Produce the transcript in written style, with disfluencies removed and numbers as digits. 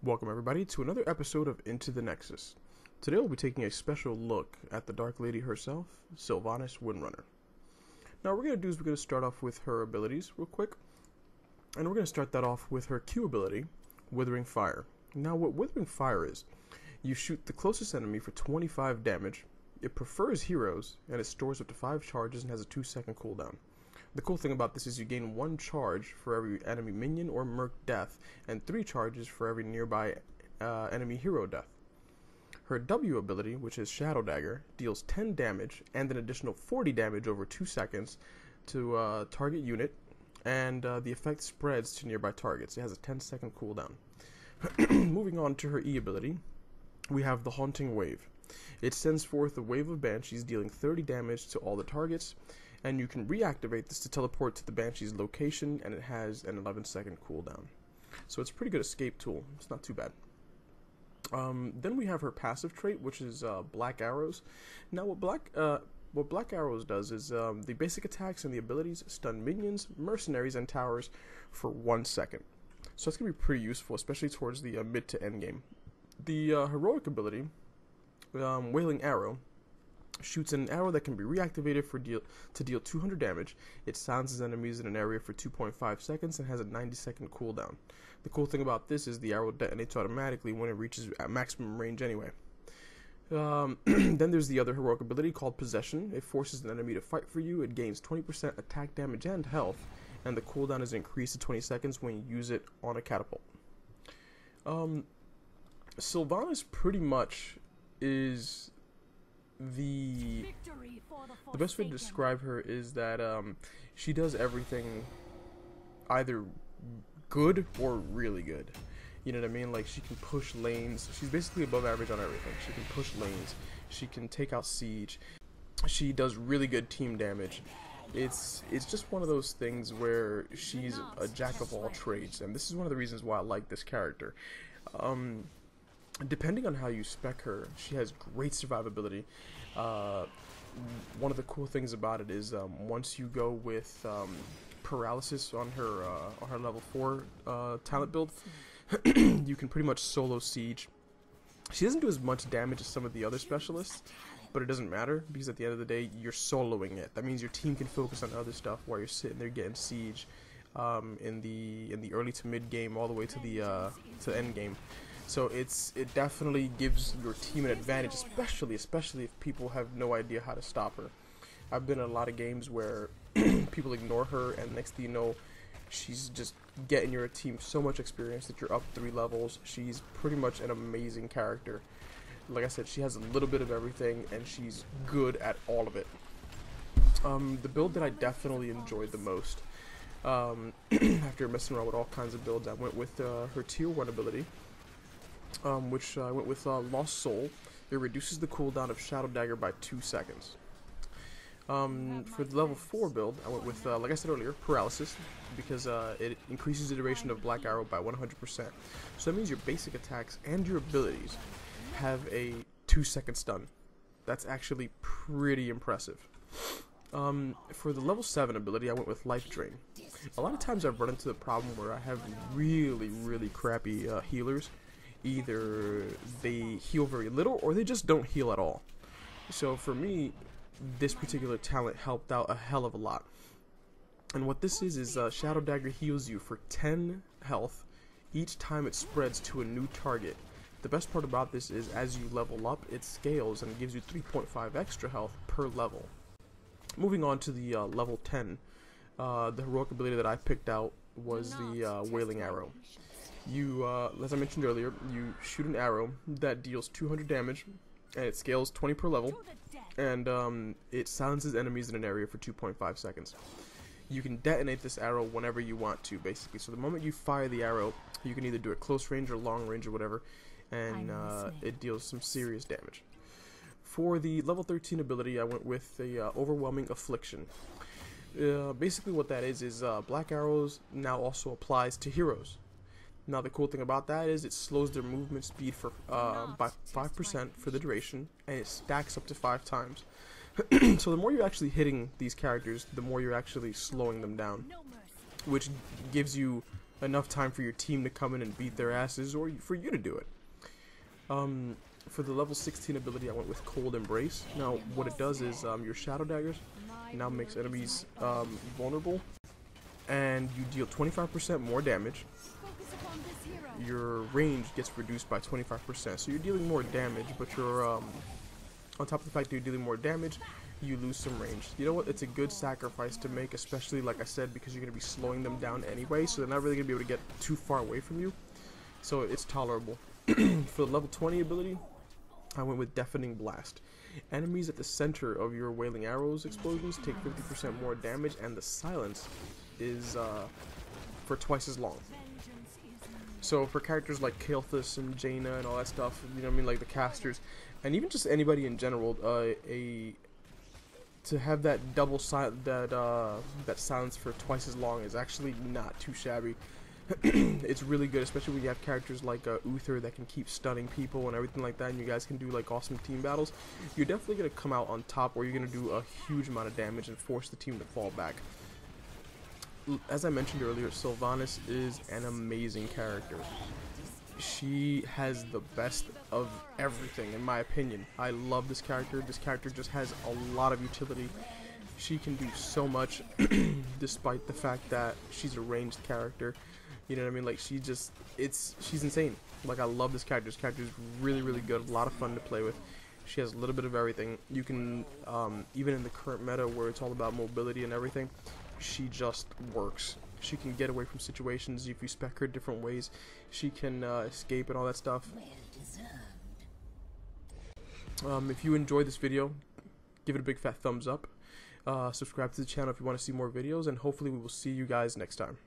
Welcome everybody to another episode of Into the Nexus. Today we'll be taking a special look at the Dark Lady herself, Sylvanas Windrunner. Now what we're going to do is we're going to start off with her abilities real quick. And we're going to start that off with her Q ability, Withering Fire. Now what Withering Fire is, you shoot the closest enemy for 25 damage, it prefers heroes, and it stores up to 5 charges and has a 2-second cooldown. The cool thing about this is you gain 1 charge for every enemy minion or merc death, and 3 charges for every nearby enemy hero death. Her W ability, which is Shadow Dagger, deals 10 damage and an additional 40 damage over 2 seconds to a target unit, and the effect spreads to nearby targets. It has a 10-second cooldown. Moving on to her E ability, we have the Haunting Wave. It sends forth a wave of banshees dealing 30 damage to all the targets, and you can reactivate this to teleport to the Banshee's location, and it has an 11-second cooldown. So it's a pretty good escape tool. It's not too bad. Then we have her passive trait, which is Black Arrows. Now what Black Arrows does is the basic attacks and the abilities stun minions, mercenaries, and towers for 1 second. So it's going to be pretty useful, especially towards the mid to end game. The heroic ability, Wailing Arrow, shoots an arrow that can be reactivated to deal 200 damage. It silences enemies in an area for 2.5 seconds and has a 90-second cooldown. The cool thing about this is the arrow detonates automatically when it reaches at maximum range anyway. Then there's the other heroic ability called Possession. It forces an enemy to fight for you. It gains 20% attack damage and health, and the cooldown is increased to 20 seconds when you use it on a catapult. Sylvanas pretty much is the best way to describe her is that she does everything either good or really good. You know what I mean? Like, she can push lanes. She's basically above average on everything. She can push lanes. She can take out siege. She does really good team damage. It's just one of those things where she's a jack of all trades, and this is one of the reasons why I like this character. Depending on how you spec her, she has great survivability. One of the cool things about it is once you go with paralysis on her level 4 talent build, you can pretty much solo siege. She doesn't do as much damage as some of the other specialists, but it doesn't matter because at the end of the day, you're soloing it. That means your team can focus on other stuff while you're sitting there getting siege in the early to mid game all the way to the end game. So it definitely gives your team an advantage, especially if people have no idea how to stop her. I've been in a lot of games where people ignore her, and next thing you know, she's just getting your team so much experience that you're up 3 levels. She's pretty much an amazing character. Like I said, she has a little bit of everything, and she's good at all of it. The build that I definitely enjoyed the most, after messing around with all kinds of builds, I went with her tier 1 ability. Which I went with Lost Soul. It reduces the cooldown of Shadow Dagger by 2 seconds. For the level 4 build, I went with, like I said earlier, Paralysis, because it increases the duration of Black Arrow by 100%. So that means your basic attacks and your abilities have a 2-second stun. That's actually pretty impressive. For the level 7 ability, I went with Life Drain. A lot of times I've run into the problem where I have really crappy healers. Either they heal very little or they just don't heal at all. So for me, this particular talent helped out a hell of a lot. And what this is Shadow Dagger heals you for 10 health each time it spreads to a new target. The best part about this is as you level up, it scales and gives you 3.5 extra health per level. Moving on to the level 10, the heroic ability that I picked out was the Wailing Arrow. You, as I mentioned earlier, you shoot an arrow that deals 200 damage, and it scales 20 per level, and it silences enemies in an area for 2.5 seconds. You can detonate this arrow whenever you want to, basically. So the moment you fire the arrow, you can either do it close range or long range or whatever, and it deals some serious damage. For the level 13 ability, I went with the Overwhelming Affliction. Basically what that is Black Arrows now also applies to heroes. Now the cool thing about that is it slows their movement speed for by 5% for the duration, and it stacks up to 5 times. So the more you're actually hitting these characters, the more you're actually slowing them down, which gives you enough time for your team to come in and beat their asses, or for you to do it. For the level 16 ability, I went with Cold Embrace. Now, what it does is your Shadow Daggers now makes enemies vulnerable, and you deal 25% more damage. Your range gets reduced by 25%, so you're dealing more damage, but you're on top of the fact that you're dealing more damage, you lose some range. You know what? It's a good sacrifice to make, especially like I said, because you're going to be slowing them down anyway, so they're not really going to be able to get too far away from you. So it's tolerable. For the level 20 ability, I went with Deafening Blast. Enemies at the center of your Wailing Arrows explosions take 50% more damage, and the silence is for twice as long. So for characters like Kael'thas and Jaina and all that stuff, you know what I mean, like the casters, and even just anybody in general, to have that that silence for twice as long is actually not too shabby. It's really good, especially when you have characters like Uther that can keep stunning people and everything like that, and you guys can do like awesome team battles. You're definitely going to come out on top, or you're going to do a huge amount of damage and force the team to fall back. As I mentioned earlier, Sylvanas is an amazing character. She has the best of everything, in my opinion. I love this character. This character just has a lot of utility. She can do so much, despite the fact that she's a ranged character. You know what I mean? Like, she's insane. Like, I love this character. This character is really, really good. A lot of fun to play with. She has a little bit of everything. You can, even in the current meta where it's all about mobility and everything, she just works. She can get away from situations if you spec her different ways. She can escape and all that stuff. If you enjoyed this video, give it a big fat thumbs up. Subscribe to the channel if you want to see more videos, and hopefully we will see you guys next time.